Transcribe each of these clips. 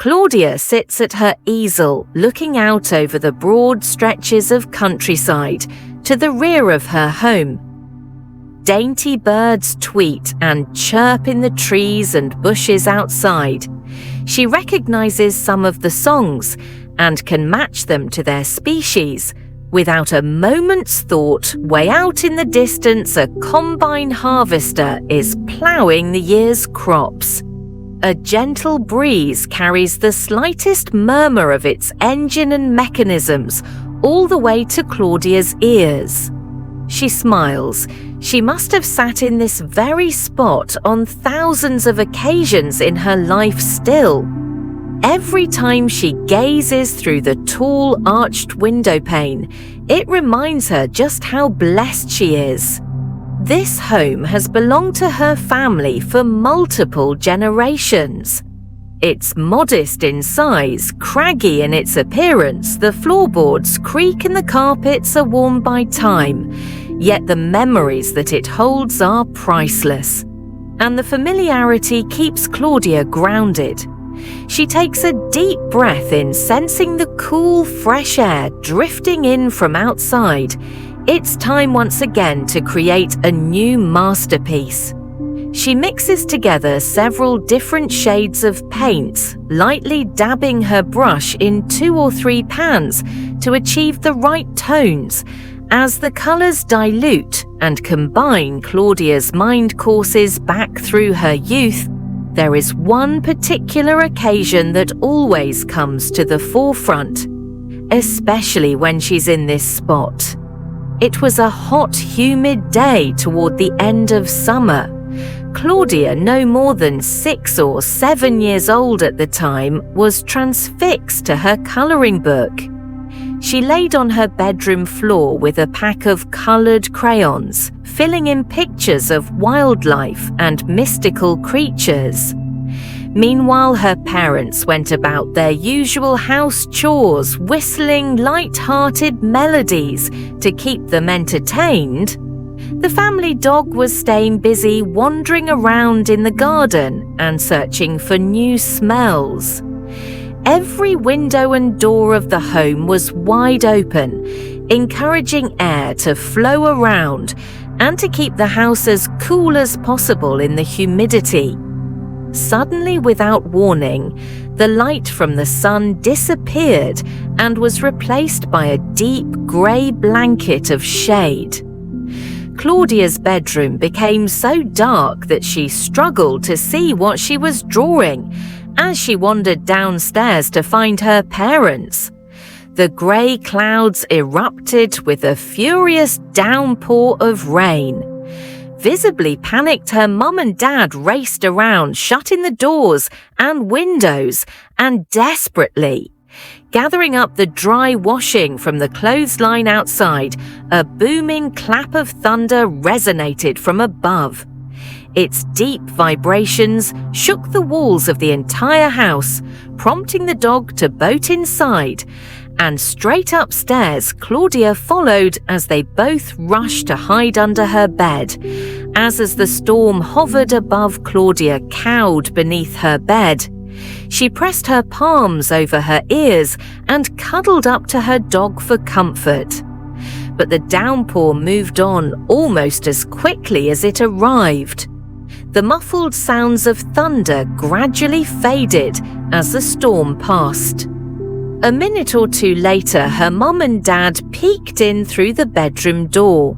Claudia sits at her easel, looking out over the broad stretches of countryside to the rear of her home. Dainty birds tweet and chirp in the trees and bushes outside. She recognizes some of the songs and can match them to their species. Without a moment's thought, way out in the distance, a combine harvester is ploughing the year's crops. A gentle breeze carries the slightest murmur of its engine and mechanisms all the way to Claudia's ears. She smiles. She must have sat in this very spot on thousands of occasions in her life still. Every time she gazes through the tall arched window pane, it reminds her just how blessed she is. This home has belonged to her family for multiple generations. It's modest in size, craggy in its appearance, the floorboards creak and the carpets are worn by time, yet the memories that it holds are priceless. And the familiarity keeps Claudia grounded. She takes a deep breath in, sensing the cool, fresh air drifting in from outside. It's time once again to create a new masterpiece. She mixes together several different shades of paints, lightly dabbing her brush in 2 or 3 pans to achieve the right tones. As the colours dilute and combine, Claudia's mind courses back through her youth. There is one particular occasion that always comes to the forefront, especially when she's in this spot. It was a hot, humid day toward the end of summer. Claudia, no more than 6 or 7 years old at the time, was transfixed to her colouring book. She laid on her bedroom floor with a pack of coloured crayons, filling in pictures of wildlife and mystical creatures. Meanwhile, her parents went about their usual house chores, whistling light-hearted melodies to keep them entertained. The family dog was staying busy wandering around in the garden and searching for new smells. Every window and door of the home was wide open, encouraging air to flow around and to keep the house as cool as possible in the humidity. Suddenly, without warning, the light from the sun disappeared and was replaced by a deep grey blanket of shade. Claudia's bedroom became so dark that she struggled to see what she was drawing as she wandered downstairs to find her parents. The grey clouds erupted with a furious downpour of rain. Visibly panicked, her mum and dad raced around, shutting the doors and windows, and desperately gathering up the dry washing from the clothesline outside. A booming clap of thunder resonated from above. Its deep vibrations shook the walls of the entire house, prompting the dog to bolt inside. And straight upstairs, Claudia followed as they both rushed to hide under her bed. As the storm hovered above, Claudia cowed beneath her bed. She pressed her palms over her ears and cuddled up to her dog for comfort. But the downpour moved on almost as quickly as it arrived. The muffled sounds of thunder gradually faded as the storm passed. A minute or two later, her mum and dad peeked in through the bedroom door.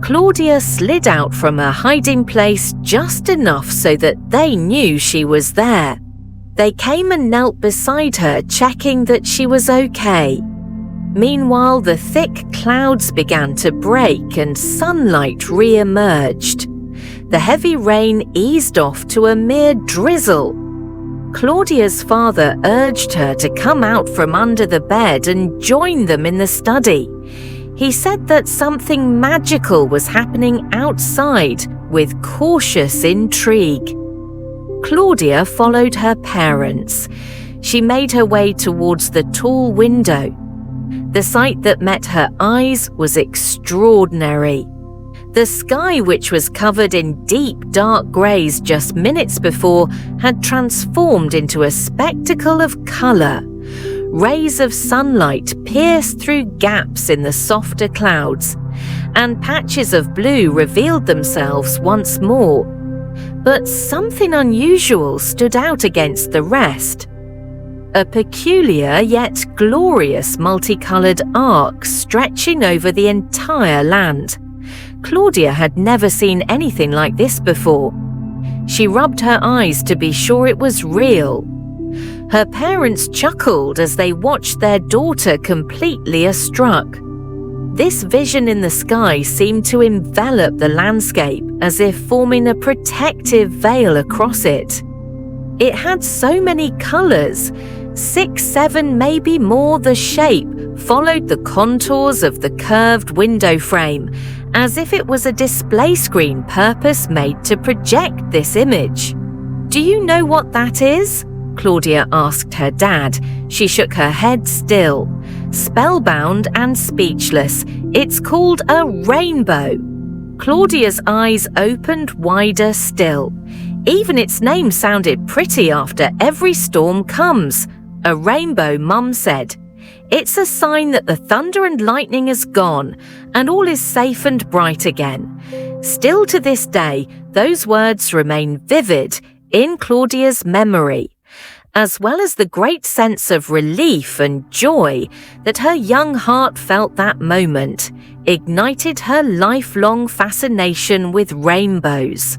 Claudia slid out from her hiding place just enough so that they knew she was there. They came and knelt beside her, checking that she was okay. Meanwhile, the thick clouds began to break and sunlight re-emerged. The heavy rain eased off to a mere drizzle. Claudia's father urged her to come out from under the bed and join them in the study. He said that something magical was happening outside with cautious intrigue. Claudia followed her parents. She made her way towards the tall window. The sight that met her eyes was extraordinary. The sky, which was covered in deep dark greys just minutes before, had transformed into a spectacle of colour. Rays of sunlight pierced through gaps in the softer clouds, and patches of blue revealed themselves once more. But something unusual stood out against the rest. A peculiar yet glorious multicoloured arc stretching over the entire land. Claudia had never seen anything like this before. She rubbed her eyes to be sure it was real. Her parents chuckled as they watched their daughter completely awestruck. This vision in the sky seemed to envelop the landscape as if forming a protective veil across it. It had so many colours, 6, 7, maybe more. The shape followed the contours of the curved window frame, as if it was a display screen purpose-made to project this image. "Do you know what that is?" Claudia asked her dad. She shook her head still. Spellbound and speechless, "It's called a rainbow." Claudia's eyes opened wider still. Even its name sounded pretty after every storm comes. "A rainbow," Mum said. "It's a sign that the thunder and lightning is gone and all is safe and bright again." Still to this day, those words remain vivid in Claudia's memory, as well as the great sense of relief and joy that her young heart felt that moment, ignited her lifelong fascination with rainbows.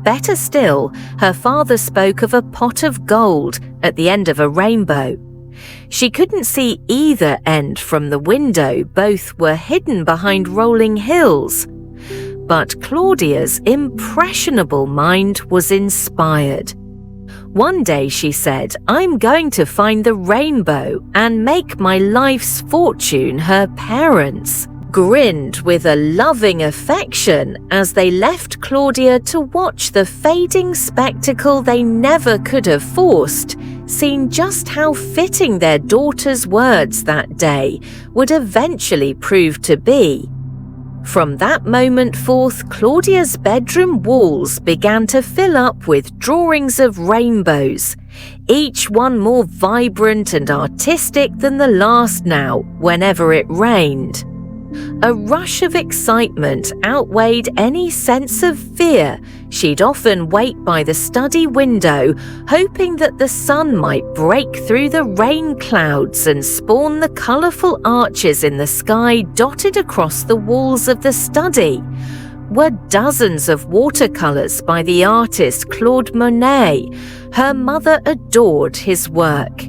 Better still, her father spoke of a pot of gold at the end of a rainbow. She couldn't see either end from the window, both were hidden behind rolling hills. But Claudia's impressionable mind was inspired. One day she said, "I'm going to find the rainbow and make my life's fortune." Her parents grinned with a loving affection as they left Claudia to watch the fading spectacle they never could have forced, seeing just how fitting their daughter's words that day would eventually prove to be. From that moment forth, Claudia's bedroom walls began to fill up with drawings of rainbows, each one more vibrant and artistic than the last now whenever it rained. A rush of excitement outweighed any sense of fear. She'd often wait by the study window, hoping that the sun might break through the rain clouds and spawn the colourful arches in the sky dotted across the walls of the study. Were dozens of watercolours by the artist Claude Monet. Her mother adored his work.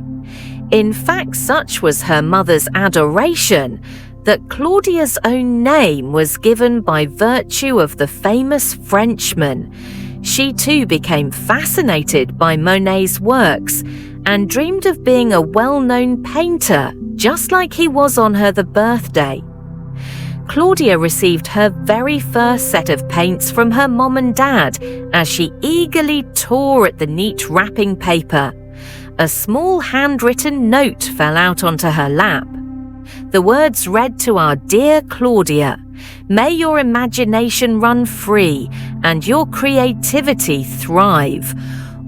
In fact, such was her mother's adoration that Claudia's own name was given by virtue of the famous Frenchman. She too became fascinated by Monet's works and dreamed of being a well-known painter, just like he was on her birthday. Claudia received her very first set of paints from her mom and dad as she eagerly tore at the neat wrapping paper. A small handwritten note fell out onto her lap. The words read to our dear Claudia, "May your imagination run free and your creativity thrive.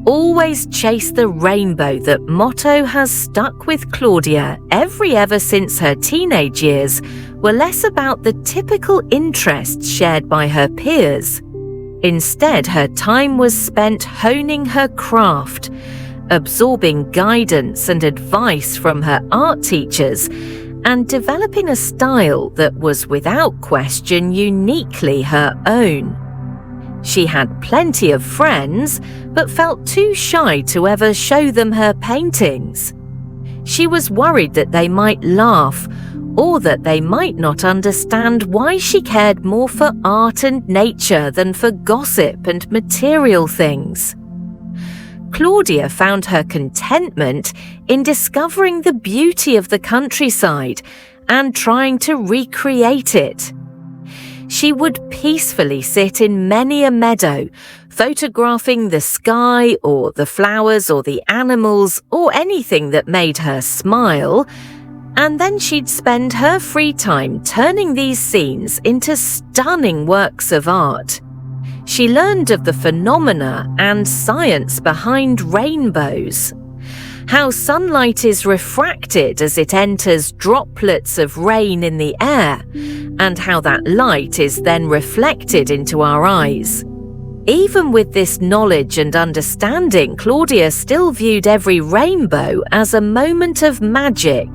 Always chase the rainbow." That motto has stuck with Claudia ever since her teenage years were less about the typical interests shared by her peers. Instead, her time was spent honing her craft, absorbing guidance and advice from her art teachers, and developing a style that was without question uniquely her own. She had plenty of friends, but felt too shy to ever show them her paintings. She was worried that they might laugh, or that they might not understand why she cared more for art and nature than for gossip and material things. Claudia found her contentment in discovering the beauty of the countryside and trying to recreate it. She would peacefully sit in many a meadow, photographing the sky or the flowers or the animals or anything that made her smile, And then she'd spend her free time turning these scenes into stunning works of art. She learned of the phenomena and science behind rainbows, how sunlight is refracted as it enters droplets of rain in the air, and how that light is then reflected into our eyes. Even with this knowledge and understanding, Claudia still viewed every rainbow as a moment of magic,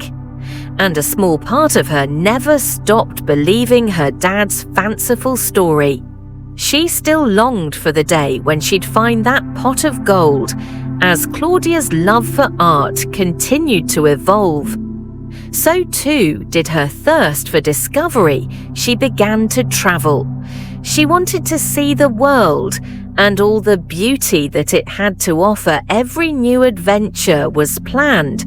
and a small part of her never stopped believing her dad's fanciful story. She still longed for the day when she'd find that pot of gold, as Claudia's love for art continued to evolve. So too did her thirst for discovery. She began to travel. She wanted to see the world and all the beauty that it had to offer. Every new adventure was planned.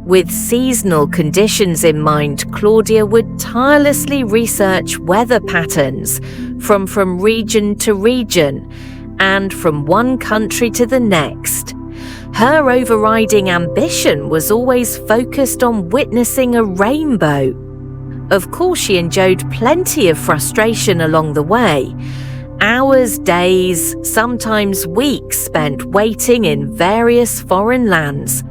With seasonal conditions in mind, Claudia would tirelessly research weather patterns from region to region and from one country to the next. Her overriding ambition was always focused on witnessing a rainbow. Of course, she enjoyed plenty of frustration along the way. Hours, days, sometimes weeks spent waiting in various foreign lands,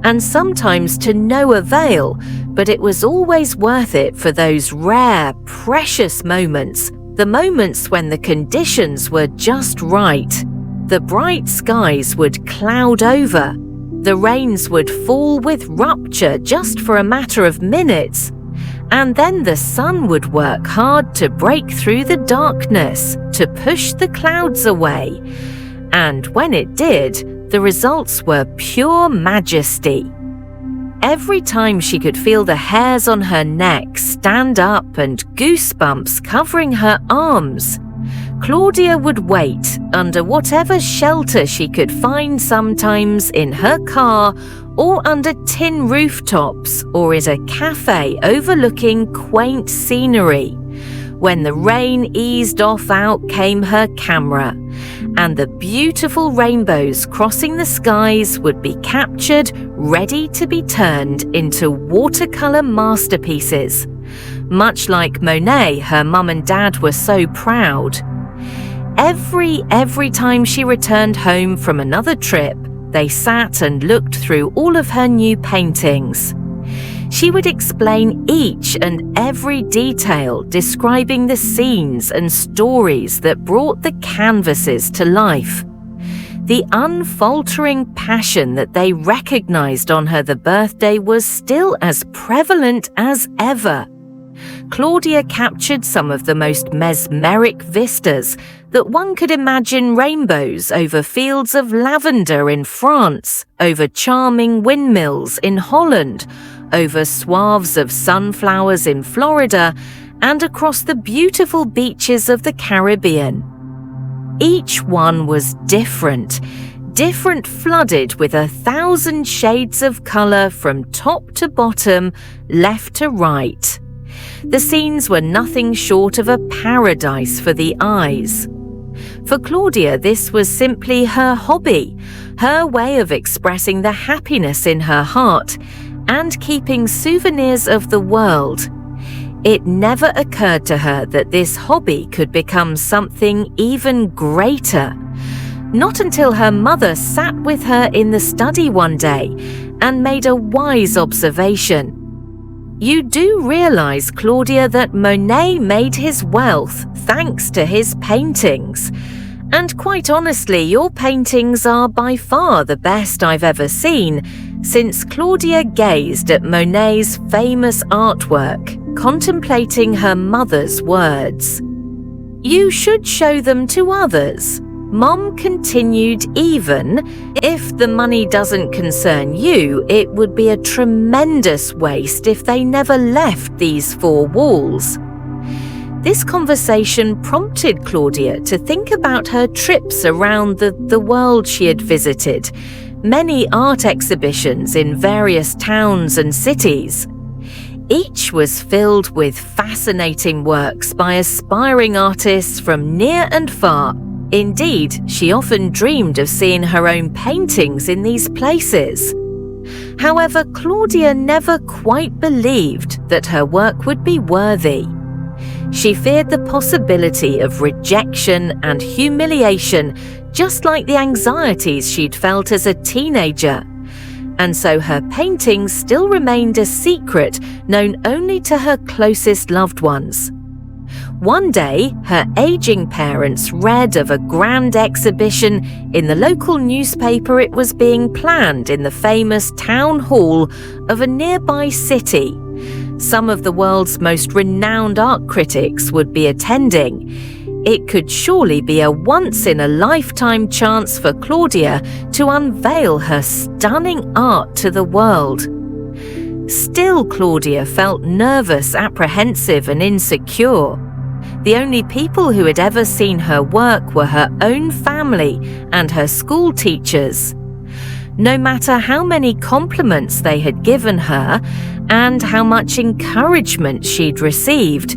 and sometimes to no avail, but it was always worth it for those rare, precious moments, the moments when the conditions were just right. The bright skies would cloud over, the rains would fall with rupture just for a matter of minutes, and then the sun would work hard to break through the darkness, to push the clouds away. And when it did, the results were pure majesty. Every time she could feel the hairs on her neck stand up and goosebumps covering her arms, Claudia would wait under whatever shelter she could find, sometimes in her car or under tin rooftops or at a cafe overlooking quaint scenery. When the rain eased off, out came her camera, and the beautiful rainbows crossing the skies would be captured, ready to be turned into watercolor masterpieces. Much like Monet, her mum and dad were so proud. Every time she returned home from another trip, they sat and looked through all of her new paintings. She would explain each and every detail, describing the scenes and stories that brought the canvases to life. The unfaltering passion that they recognized on her the birthday was still as prevalent as ever. Claudia captured some of the most mesmeric vistas that one could imagine: rainbows over fields of lavender in France, over charming windmills in Holland, over swaths of sunflowers in Florida, and across the beautiful beaches of the Caribbean. Each one was different, flooded with 1,000 shades of color from top to bottom, left to right. The scenes were nothing short of a paradise for the eyes. For Claudia, this was simply her hobby, her way of expressing the happiness in her heart and keeping souvenirs of the world. It never occurred to her that this hobby could become something even greater. Not until her mother sat with her in the study one day and made a wise observation. "You do realize, Claudia, that Monet made his wealth thanks to his paintings. And quite honestly, your paintings are by far the best I've ever seen." Since Claudia gazed at Monet's famous artwork, contemplating her mother's words. "You should show them to others," Mom continued. "Even if the money doesn't concern you, it would be a tremendous waste if they never left these four walls." This conversation prompted Claudia to think about her trips around the world she had visited, many art exhibitions in various towns and cities. Each was filled with fascinating works by aspiring artists from near and far. Indeed, she often dreamed of seeing her own paintings in these places. However, Claudia never quite believed that her work would be worthy. She feared the possibility of rejection and humiliation, just like the anxieties she'd felt as a teenager. And so her paintings still remained a secret known only to her closest loved ones. One day, her aging parents read of a grand exhibition in the local newspaper. It was being planned in the famous town hall of a nearby city. Some of the world's most renowned art critics would be attending. It could surely be a once-in-a-lifetime chance for Claudia to unveil her stunning art to the world. Still, Claudia felt nervous, apprehensive, and insecure. The only people who had ever seen her work were her own family and her school teachers. No matter how many compliments they had given her and how much encouragement she'd received,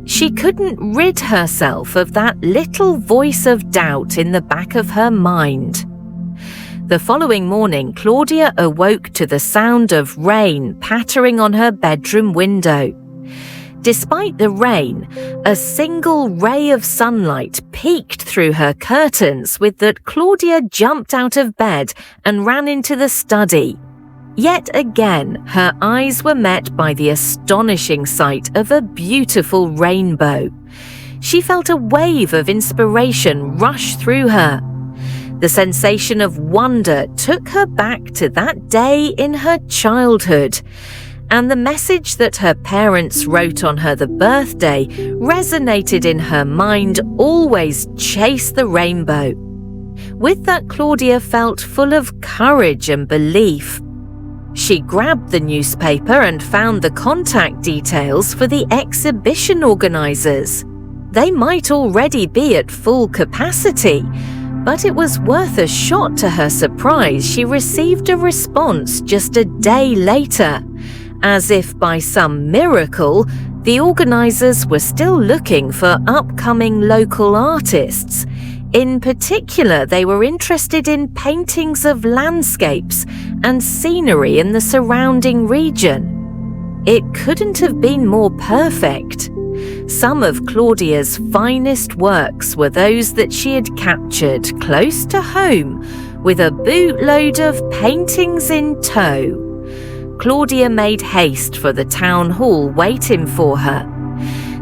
she couldn't rid herself of that little voice of doubt in the back of her mind. The following morning, Claudia awoke to the sound of rain pattering on her bedroom window. Despite the rain, a single ray of sunlight peeked through her curtains, with that Claudia jumped out of bed and ran into the study. Yet again, her eyes were met by the astonishing sight of a beautiful rainbow. She felt a wave of inspiration rush through her. The sensation of wonder took her back to that day in her childhood, and the message that her parents wrote on her birthday resonated in her mind: always chase the rainbow. With that, Claudia felt full of courage and belief. She grabbed the newspaper and found the contact details for the exhibition organizers. They might already be at full capacity, but it was worth a shot. To her surprise, she received a response just a day later. As if by some miracle, the organizers were still looking for upcoming local artists. In particular, they were interested in paintings of landscapes and scenery in the surrounding region. It couldn't have been more perfect. Some of Claudia's finest works were those that she had captured close to home, with a bootload of paintings in tow. Claudia made haste for the town hall waiting for her.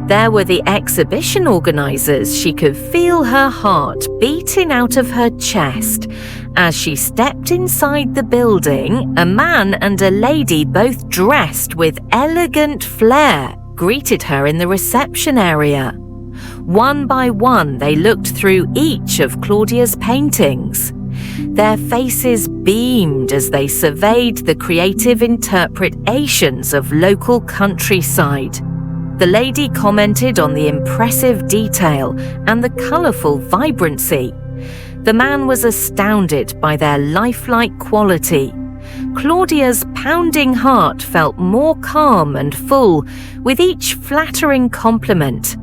There were the exhibition organizers. She could feel her heart beating out of her chest. As she stepped inside the building, a man and a lady, both dressed with elegant flair, greeted her in the reception area. One by one, they looked through each of Claudia's paintings. Their faces beamed as they surveyed the creative interpretations of local countryside. The lady commented on the impressive detail and the colourful vibrancy. The man was astounded by their lifelike quality. Claudia's pounding heart felt more calm and full with each flattering compliment.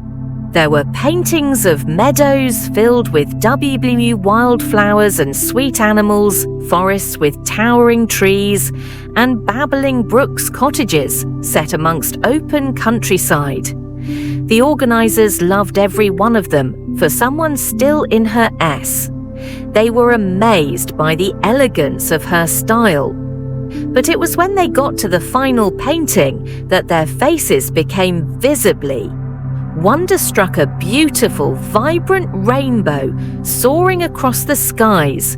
There were paintings of meadows filled with WW wildflowers and sweet animals, forests with towering trees, and babbling brooks cottages set amongst open countryside. The organizers loved every one of them, for someone still in her S. They were amazed by the elegance of her style. But it was when they got to the final painting that their faces became visibly wonderstruck. A beautiful, vibrant rainbow soaring across the skies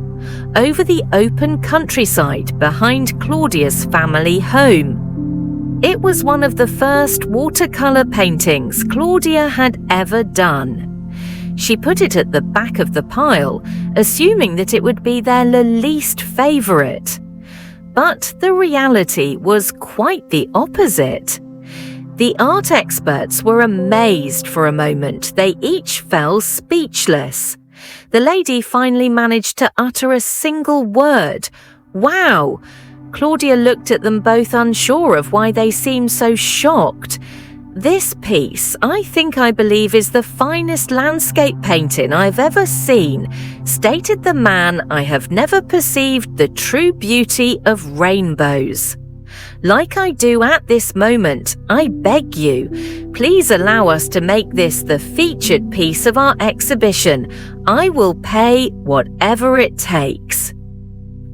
over the open countryside behind Claudia's family home. It was one of the first watercolor paintings Claudia had ever done. She put it at the back of the pile, assuming that it would be their least favorite. But the reality was quite the opposite. The art experts were amazed for a moment. They each fell speechless. The lady finally managed to utter a single word: "Wow!" Claudia looked at them both, unsure of why they seemed so shocked. "This piece, I believe is the finest landscape painting I've ever seen," stated the man I have never perceived the true beauty of rainbows. "Like I do at this moment, I beg you, please allow us to make this the featured piece of our exhibition. I will pay whatever it takes."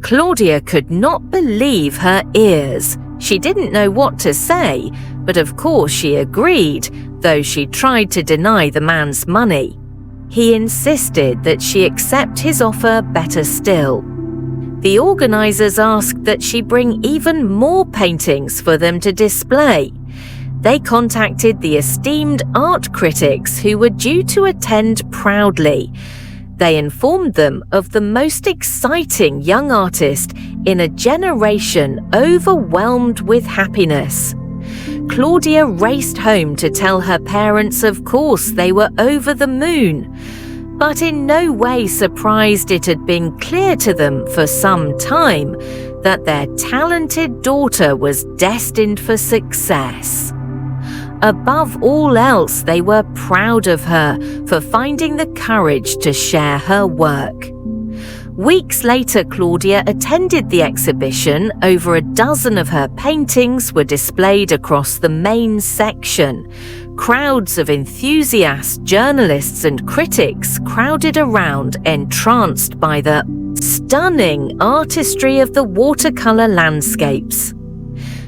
Claudia could not believe her ears. She didn't know what to say, but of course she agreed, though she tried to deny the man's money. He insisted that she accept his offer better still. The organizers asked that she bring even more paintings for them to display. They contacted the esteemed art critics who were due to attend proudly. They informed them of the most exciting young artist in a generation overwhelmed with happiness. Claudia raced home to tell her parents of course they were over the moon, but in no way surprised it had been clear to them for some time that their talented daughter was destined for success. Above all else, they were proud of her for finding the courage to share her work. Weeks later, Claudia attended the exhibition. Over a dozen of her paintings were displayed across the main section. Crowds of enthusiasts, journalists and critics crowded around, entranced by the stunning artistry of the watercolor landscapes.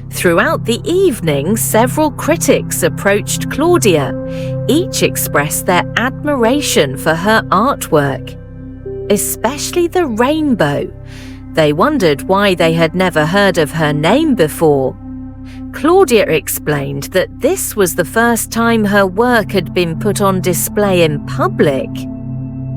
Throughout the evening, several critics approached Claudia. Each expressed their admiration for her artwork, especially the rainbow. They wondered why they had never heard of her name before. Claudia explained that this was the first time her work had been put on display in public.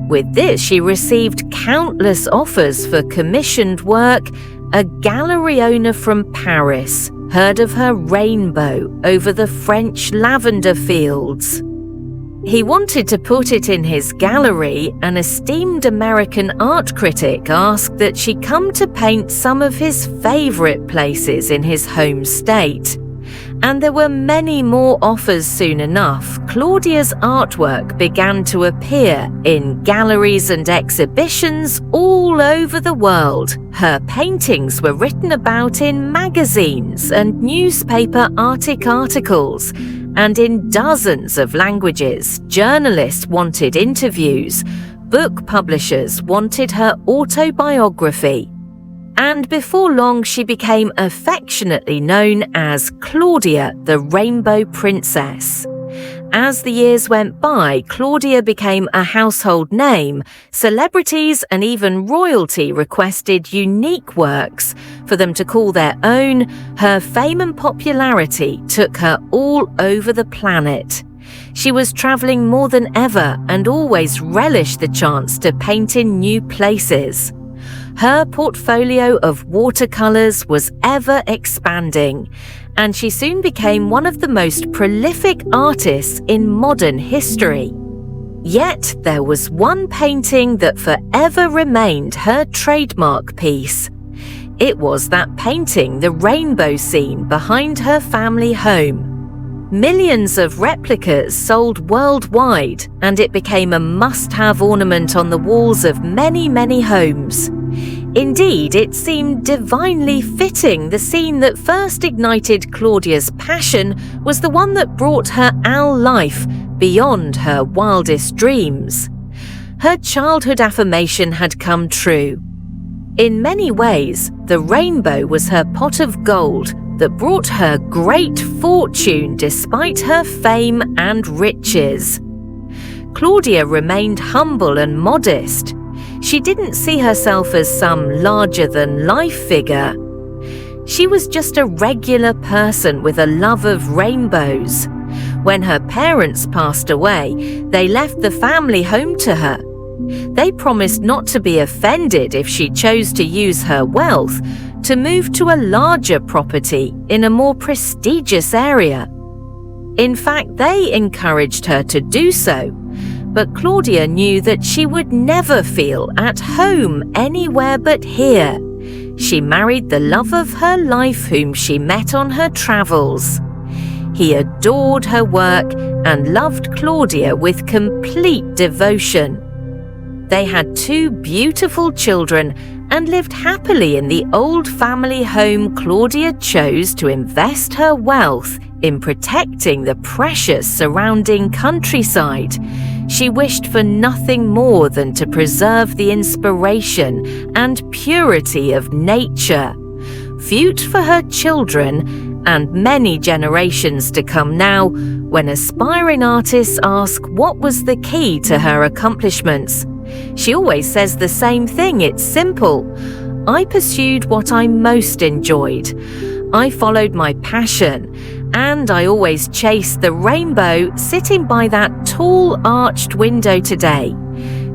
With this, she received countless offers for commissioned work. A gallery owner from Paris heard of her rainbow over the French lavender fields. He wanted to put it in his gallery. An esteemed American art critic asked that she come to paint some of his favorite places in his home state. And there were many more offers soon enough. Claudia's artwork began to appear in galleries and exhibitions all over the world. Her paintings were written about in magazines and newspaper articles, and in dozens of languages. Journalists wanted interviews. Book publishers wanted her autobiography. And before long, she became affectionately known as Claudia, the Rainbow Princess. As the years went by, Claudia became a household name. Celebrities and even royalty requested unique works for them to call their own. Her fame and popularity took her all over the planet. She was traveling more than ever and always relished the chance to paint in new places. Her portfolio of watercolors was ever expanding, and she soon became one of the most prolific artists in modern history. Yet there was one painting that forever remained her trademark piece. It was that painting, the rainbow scene behind her family home. Millions of replicas sold worldwide, and it became a must-have ornament on the walls of many homes. Indeed, it seemed divinely fitting. The scene that first ignited Claudia's passion was the one that brought her life beyond her wildest dreams. Her childhood affirmation had come true. In many ways, the rainbow was her pot of gold that brought her great fortune despite her fame and riches. Claudia remained humble and modest. She didn't see herself as some larger-than-life figure. She was just a regular person with a love of rainbows. When her parents passed away, they left the family home to her. They promised not to be offended if she chose to use her wealth to move to a larger property in a more prestigious area. In fact, they encouraged her to do so. But Claudia knew that she would never feel at home anywhere but here. She married the love of her life whom she met on her travels. He adored her work and loved Claudia with complete devotion. They had 2 beautiful children and lived happily in the old family home. Claudia chose to invest her wealth in protecting the precious surrounding countryside. She wished for nothing more than to preserve the inspiration and purity of nature. Food for her children and many generations to come. Now, when aspiring artists ask what was the key to her accomplishments, she always says the same thing. It's simple. I pursued what I most enjoyed. I followed my passion, and I always chased the rainbow sitting by that tall arched window today.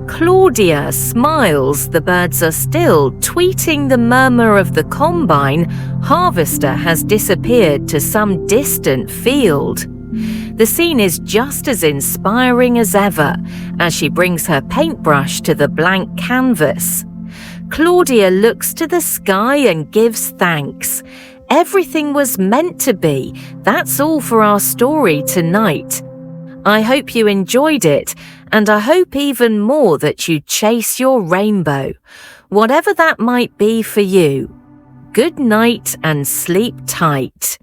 Claudia smiles. The birds are still tweeting. The murmur of the combine harvester has disappeared to some distant field. The scene is just as inspiring as ever as she brings her paintbrush to the blank canvas. Claudia looks to the sky and gives thanks. Everything was meant to be. That's all for our story tonight. I hope you enjoyed it, and I hope even more that you chase your rainbow, whatever that might be for you. Good night and sleep tight.